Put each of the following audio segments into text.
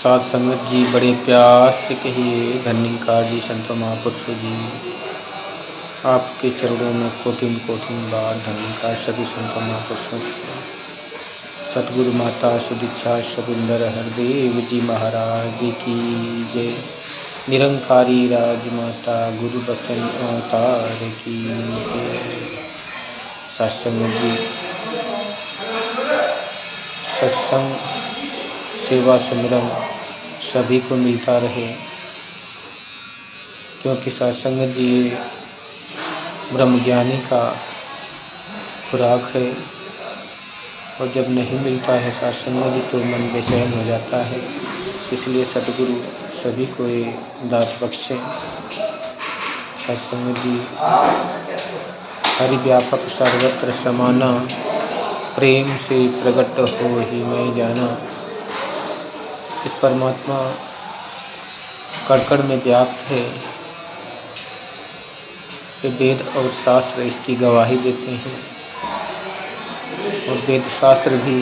साध संगत जी बड़े प्यार से कहिए, धन्यकार जी संतो महापुरुषों जी, आपके चरणों में कोटिन कोटिन बार धन्यकार सभी संतो महापुरुषों को। सतगुरु माता सुदीक्षा शकुंदर हरदेव जी महाराज की जय। निरंकारी राजमाता गुरु बचन अवतार की जय। सत्संग जी, सत्संग सेवा सिमरन सभी को मिलता रहे, क्योंकि सत्संग जी ब्रह्मज्ञानी का खुराक है। और जब नहीं मिलता है सत्संग जी तो मन बेचैन हो जाता है। इसलिए सतगुरु सभी को ये दात बख्शे। सत्संग जी हरि व्यापक सर्वत्र समाना, प्रेम से प्रकट हो ही मैं जाना। इस परमात्मा कण में व्याप्त है। ये वेद और शास्त्र इसकी गवाही देते हैं। और वेद शास्त्र भी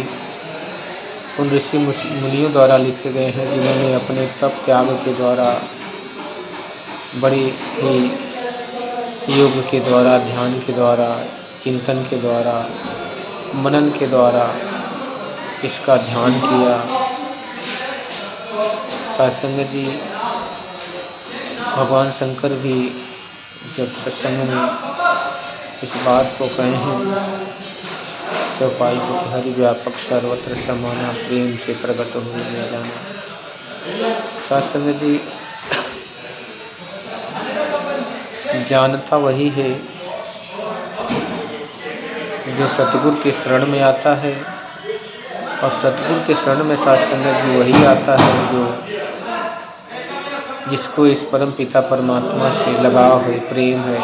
उन ऋषि मुनियों द्वारा लिखे गए हैं, जिन्होंने अपने तप त्याग के द्वारा, बड़े ही योग के द्वारा, ध्यान के द्वारा, चिंतन के द्वारा, मनन के द्वारा इसका ध्यान किया। सत्संग जी भगवान शंकर भी जब सत्संग में इस बात को कहे हैं चौपाई को, हरि व्यापक सर्वत्र समाना, प्रेम से प्रकट हुए में जाना। सत्संग जी जानता वही है जो सतगुरु के शरण में आता है, और सतगुरु के शरण में सत्संग जी वही आता है जो जिसको इस परम पिता परमात्मा से लगाव है, प्रेम है।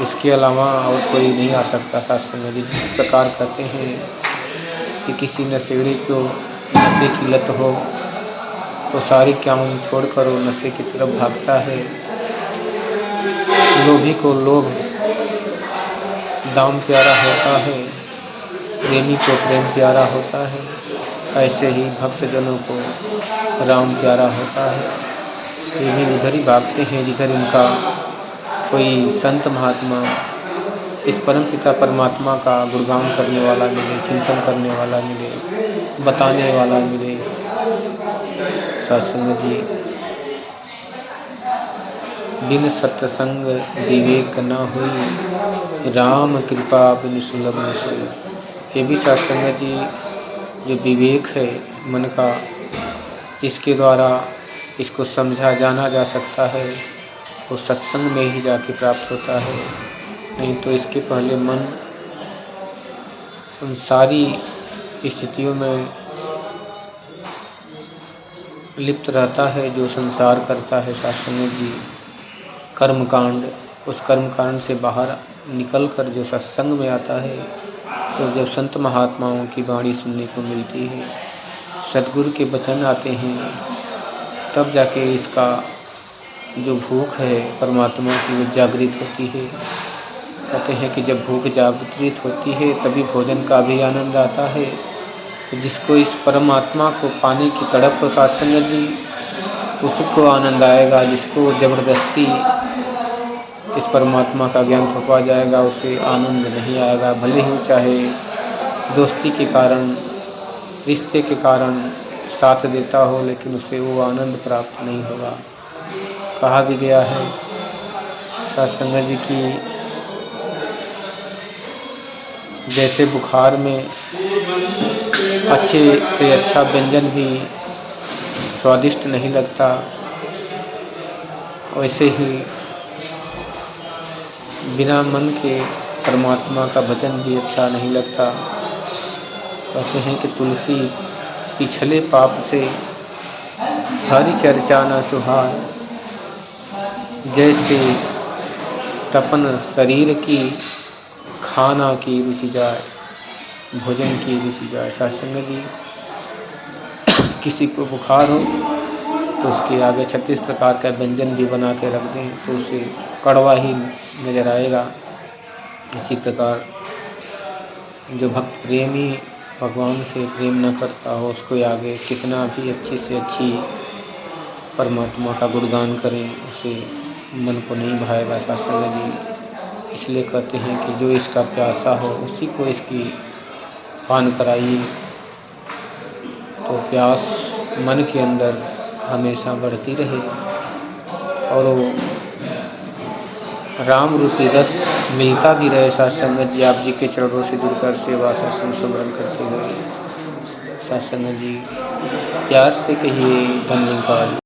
इसके अलावा और कोई नहीं आ सकता सत्संग जी। जिस प्रकार कहते हैं कि किसी नशेड़ी को नशे की लत हो तो सारी काम छोड़कर वो नशे की तरफ भागता है। लोभी को लोभ दाम प्यारा होता है, प्रेमी को प्रेम प्यारा होता है। ऐसे ही भक्तजनों को राम प्यारा होता है। ये भी उधर ही भागते हैं जिधर इनका कोई संत महात्मा, इस परम पिता परमात्मा का गुणगान करने वाला मिले, चिंतन करने वाला मिले, बताने वाला मिले। सत्संग जी बिन सत्संग विवेक न हुई, राम कृपा बिन सुलभ न सोई। ये भी सत्संग जी जो विवेक है मन का, इसके द्वारा इसको समझा जाना जा सकता है, वो सत्संग में ही जाके प्राप्त होता है। नहीं तो इसके पहले मन उन सारी स्थितियों में लिप्त रहता है जो संसार करता है। सत्संग जी कर्मकांड, उस कर्मकांड से बाहर निकलकर जो सत्संग में आता है, तो जब संत महात्माओं की वाणी सुनने को मिलती है, सतगुरु के वचन आते हैं, तब जाके इसका जो भूख है परमात्मा की वो जागृत होती है। कहते हैं कि जब भूख जागृत होती है तभी भोजन का भी आनंद आता है। तो जिसको इस परमात्मा को पाने की तड़प हो सत्संग जी, उसको आनंद आएगा। जिसको जबरदस्ती इस परमात्मा का ज्ञान थोपा जाएगा, उसे आनंद नहीं आएगा। भले ही चाहे दोस्ती के कारण, रिश्ते के कारण साथ देता हो, लेकिन उसे वो आनंद प्राप्त नहीं होगा। कहा भी गया है सत्संग जी की, जैसे बुखार में अच्छे से अच्छा व्यंजन भी स्वादिष्ट नहीं लगता, वैसे ही बिना मन के परमात्मा का भजन भी अच्छा नहीं लगता। कहते हैं कि तुलसी पिछले पाप से हरि चर्चा न सुहाए, जैसे तपन शरीर की खाना की रुचि जाए, भोजन की रुचि जाए। सत्संग जी किसी को बुखार हो तो उसके आगे 36 प्रकार का व्यंजन भी बना के रख दें तो उसे कड़वा ही नजर आएगा। इसी प्रकार जो भक्त प्रेमी भगवान से प्रेम न करता हो, उसको आगे कितना भी अच्छी से अच्छी परमात्मा का गुणगान करें, उसे मन को नहीं भाएगा सत्संग जी। इसलिए कहते हैं कि जो इसका प्यासा हो उसी को इसकी पान कराइए, तो प्यास मन के अंदर हमेशा बढ़ती रहे और वो राम रूपी रस मिलता भी रहे। सत्संग जी आप जी के चरणों से जुड़कर सेवा सत्संग सुमरन करते हुए सत्संग जी प्यार से कहिए धन्यवाद।